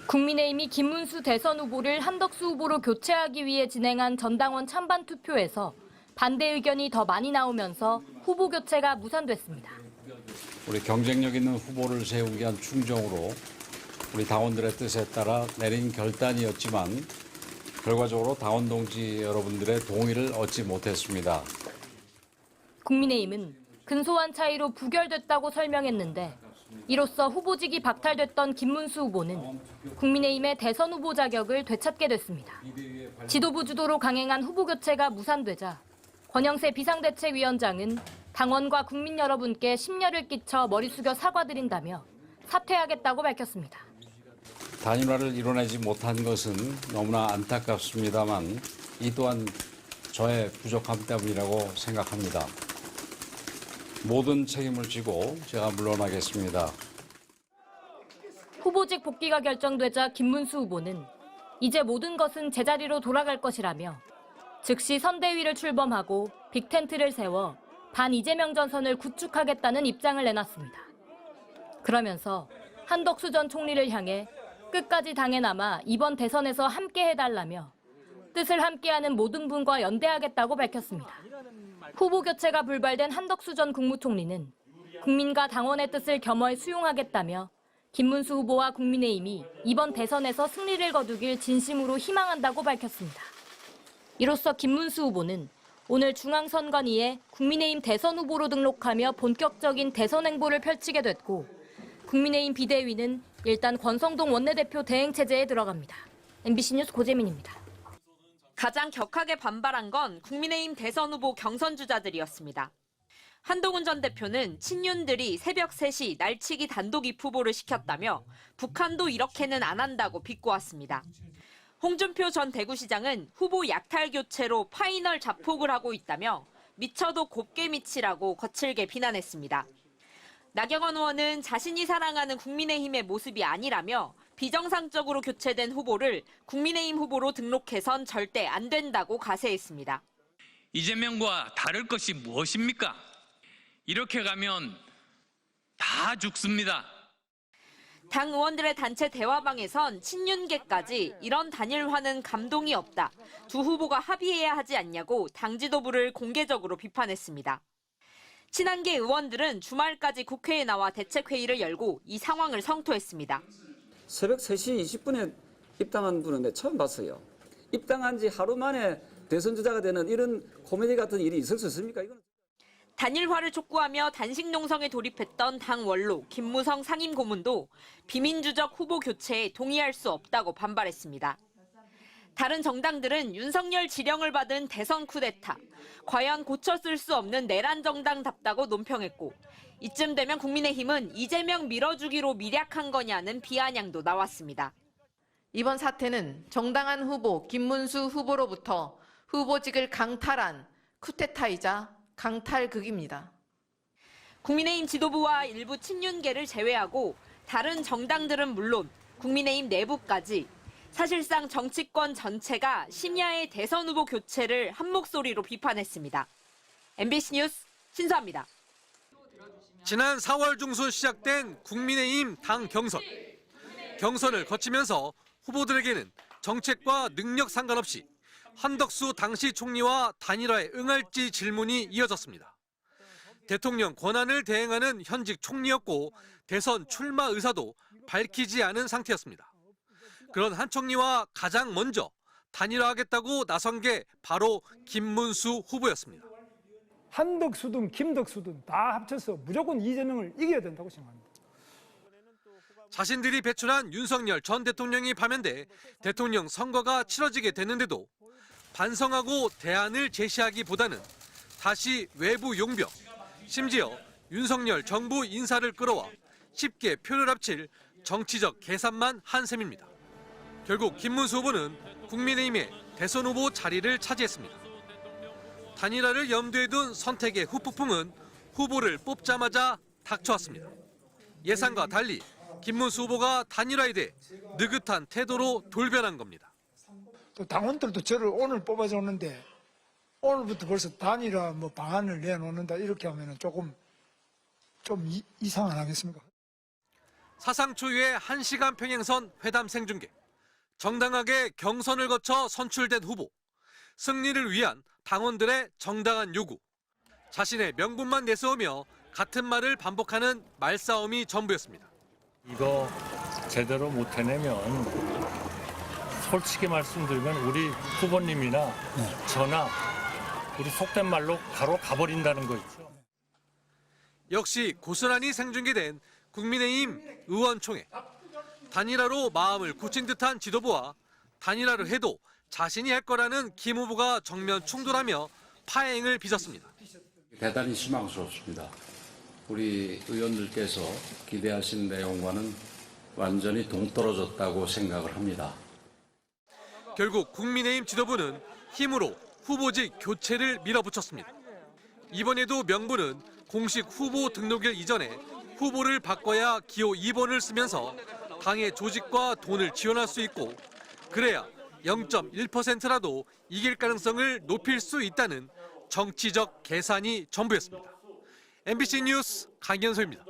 국민의힘이 김문수 대선 후보를 한덕수 후보로 교체하기 위해 진행한 전당원 찬반 투표에서 반대 의견이 더 많이 나오면서 후보 교체가 무산됐습니다. 우리 경쟁력 있는 후보를 세우기 위한 충정으로 우리 당원들의 뜻에 따라 내린 결단이었지만 결과적으로 당원 동지 여러분들의 동의를 얻지 못했습니다. 국민의힘은 근소한 차이로 부결됐다고 설명했는데 이로써 후보직이 박탈됐던 김문수 후보는 국민의힘의 대선 후보 자격을 되찾게 됐습니다. 지도부 주도로 강행한 후보 교체가 무산되자 권영세 비상대책위원장은 당원과 국민 여러분께 심려를 끼쳐 머리 숙여 사과드린다며 사퇴하겠다고 밝혔습니다. 단일화를 이뤄내지 못한 것은 너무나 안타깝습니다만 이 또한 저의 부족함 때문이라고 생각합니다. 모든 책임을 지고 제가 물러나겠습니다. 후보직 복귀가 결정되자 김문수 후보는 이제 모든 것은 제자리로 돌아갈 것이라며 즉시 선대위를 출범하고 빅텐트를 세워 반 이재명 전선을 구축하겠다는 입장을 내놨습니다. 그러면서 한덕수 전 총리를 향해 끝까지 당에 남아 이번 대선에서 함께 해달라며 뜻을 함께하는 모든 분과 연대하겠다고 밝혔습니다. 후보 교체가 불발된 한덕수 전 국무총리는 국민과 당원의 뜻을 겸허히 수용하겠다며 김문수 후보와 국민의힘이 이번 대선에서 승리를 거두길 진심으로 희망한다고 밝혔습니다. 이로써 김문수 후보는 오늘 중앙선관위에 국민의힘 대선 후보로 등록하며 본격적인 대선 행보를 펼치게 됐고 국민의힘 비대위는 일단 권성동 원내대표 대행체제에 들어갑니다. MBC 뉴스 고재민입니다. 가장 격하게 반발한 건 국민의힘 대선 후보 경선 주자들이었습니다. 한동훈 전 대표는 친윤들이 새벽 3시 날치기 단독 입후보를 시켰다며 북한도 이렇게는 안 한다고 비꼬았습니다. 홍준표 전 대구시장은 후보 약탈 교체로 파이널 자폭을 하고 있다며 미쳐도 곱게 미치라고 거칠게 비난했습니다. 나경원 의원은 자신이 사랑하는 국민의힘의 모습이 아니라며 비정상적으로 교체된 후보를 국민의힘 후보로 등록해선 절대 안 된다고 가세했습니다. 이재명과 다를 것이 무엇입니까? 이렇게 가면 다 죽습니다. 당 의원들의 단체 대화방에선 친윤계까지 이런 단일화는 감동이 없다. 두 후보가 합의해야 하지 않냐고 당 지도부를 공개적으로 비판했습니다. 친한계 의원들은 주말까지 국회에 나와 대책회의를 열고 이 상황을 성토했습니다. 새벽 3시 20분에 입당한 분은 내가 처음 봤어요. 입당한 지 하루 만에 대선 주자가 되는 이런 코미디 같은 일이 있을 수 있습니까? 이건... 단일화를 촉구하며 단식 농성에 돌입했던 당 원로 김무성 상임고문도 비민주적 후보 교체에 동의할 수 없다고 반발했습니다. 다른 정당들은 윤석열 지령을 받은 대선 쿠데타, 과연 고쳐 쓸 수 없는 내란 정당답다고 논평했고 이쯤 되면 국민의힘은 이재명 밀어주기로 밀약한 거냐는 비아냥도 나왔습니다. 이번 사태는 정당한 후보 김문수 후보로부터 후보직을 강탈한 쿠데타이자 강탈극입니다. 국민의힘 지도부와 일부 친윤계를 제외하고 다른 정당들은 물론 국민의힘 내부까지 사실상 정치권 전체가 심야의 대선 후보 교체를 한 목소리로 비판했습니다. MBC 뉴스 신수아입니다. 지난 4월 중순 시작된 국민의힘 당 경선. 경선을 거치면서 후보들에게는 정책과 능력 상관없이 한덕수 당시 총리와 단일화에 응할지 질문이 이어졌습니다. 대통령 권한을 대행하는 현직 총리였고 대선 출마 의사도 밝히지 않은 상태였습니다. 그런 한 총리와 가장 먼저 단일화하겠다고 나선 게 바로 김문수 후보였습니다. 한덕수든 김덕수든 다 합쳐서 무조건 이재명을 이겨야 된다고 생각합니다. 자신들이 배출한 윤석열 전 대통령이 파면돼 대통령 선거가 치러지게 됐는데도 반성하고 대안을 제시하기보다는 다시 외부 용병, 심지어 윤석열 정부 인사를 끌어와 쉽게 표를 합칠 정치적 계산만 한 셈입니다. 결국 김문수 후보는 국민의힘의 대선 후보 자리를 차지했습니다. 단일화를 염두에 둔 선택의 후폭풍은 후보를 뽑자마자 닥쳐왔습니다. 예상과 달리 김문수 후보가 단일화에 대해 느긋한 태도로 돌변한 겁니다. 또 당원들도 저를 오늘 뽑아줬는데 오늘부터 벌써 단일화 방안을 내놓는다 이렇게 하면 좀 이상 안 하겠습니까? 사상 초유의 1시간 평행선 회담 생중계. 정당하게 경선을 거쳐 선출된 후보. 승리를 위한 당원들의 정당한 요구. 자신의 명분만 내세우며 같은 말을 반복하는 말싸움이 전부였습니다. 이거 제대로 못 해내면 솔직히 말씀드리면 우리 후보님이나 저나 우리 속된 말로 바로 가버린다는 거 있죠. 역시 고스란히 생중계된 국민의힘 의원총회. 단일화로 마음을 굳힌 듯한 지도부와 단일화를 해도 자신이 할 거라는 김 후보가 정면 충돌하며 파행을 빚었습니다. 대단히 실망스럽습니다. 우리 의원들께서 기대하신 내용과는 완전히 동떨어졌다고 생각을 합니다. 결국 국민의힘 지도부는 힘으로 후보직 교체를 밀어붙였습니다. 이번에도 명분은 공식 후보 등록일 이전에 후보를 바꿔야 기호 2번을 쓰면서 당의 조직과 돈을 지원할 수 있고 그래야 0.1%라도 이길 가능성을 높일 수 있다는 정치적 계산이 전부였습니다. MBC 뉴스 강연소입니다.